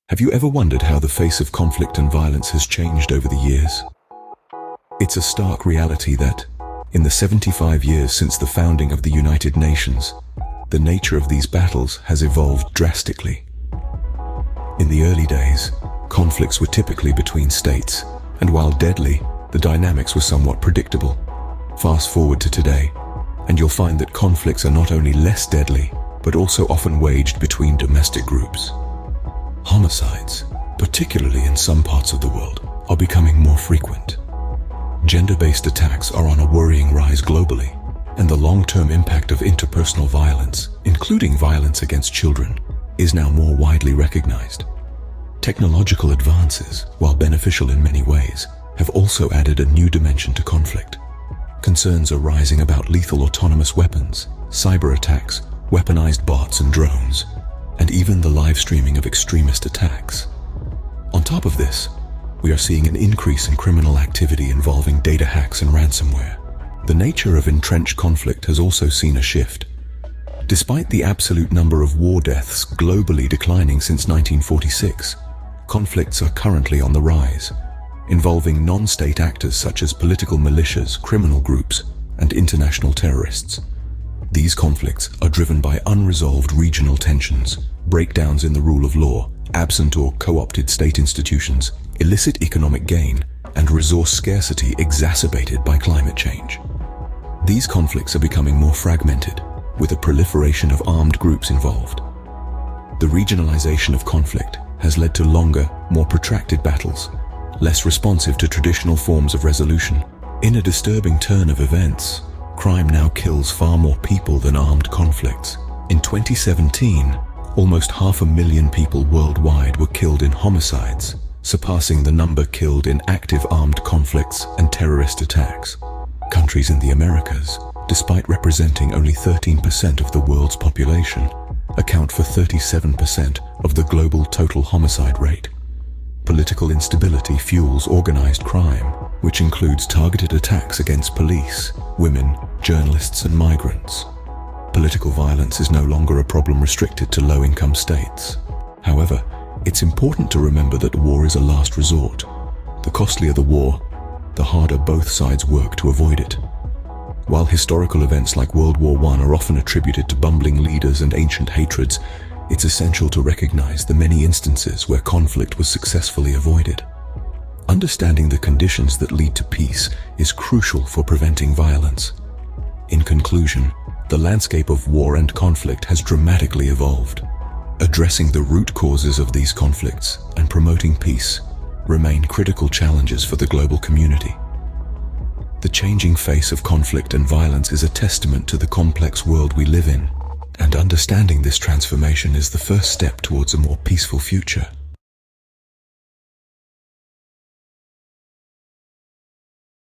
Have you ever wondered how the face of conflict and violence has changed over the years? It's a stark reality that, in the 75 years since the founding of the United Nations, the nature of these battles has evolved drastically. In the early days, conflicts were typically between states, and while deadly, the dynamics were somewhat predictable. Fast forward to today, and you'll find that conflicts are not only less deadly, but also often waged between domestic groups. Homicides, particularly in some parts of the world, are becoming more frequent. Gender-based attacks are on a worrying rise globally, and the long-term impact of interpersonal violence, including violence against children, is now more widely recognized. Technological advances, while beneficial in many ways, have also added a new dimension to conflict. Concerns are rising about lethal autonomous weapons, cyber attacks, weaponized bots and drones, and even the live streaming of extremist attacks. On top of this, we are seeing an increase in criminal activity involving data hacks and ransomware. The nature of entrenched conflict has also seen a shift. Despite the absolute number of war deaths globally declining since 1946, conflicts are currently on the rise, involving non-state actors such as political militias, criminal groups, and international terrorists. These conflicts are driven by unresolved regional tensions, breakdowns in the rule of law, absent or co-opted state institutions, illicit economic gain, and resource scarcity exacerbated by climate change. These conflicts are becoming more fragmented, with a proliferation of armed groups involved. The regionalization of conflict has led to longer, more protracted battles, less responsive to traditional forms of resolution. In a disturbing turn of events, crime now kills far more people than armed conflicts. In 2017, almost 500,000 people worldwide were killed in homicides, surpassing the number killed in active armed conflicts and terrorist attacks. Countries in the Americas, despite representing only 13% of the world's population, account for 37% of the global total homicide rate. Political instability fuels organized crime, which includes targeted attacks against police, women, journalists, and migrants. Political violence is no longer a problem restricted to low-income states. However, it's important to remember that war is a last resort. The costlier the war, the harder both sides work to avoid it. While historical events like World War I are often attributed to bumbling leaders and ancient hatreds, it's essential to recognize the many instances where conflict was successfully avoided. Understanding the conditions that lead to peace is crucial for preventing violence. In conclusion, the landscape of war and conflict has dramatically evolved. Addressing the root causes of these conflicts and promoting peace remain critical challenges for the global community. The changing face of conflict and violence is a testament to the complex world we live in, and understanding this transformation is the first step towards a more peaceful future.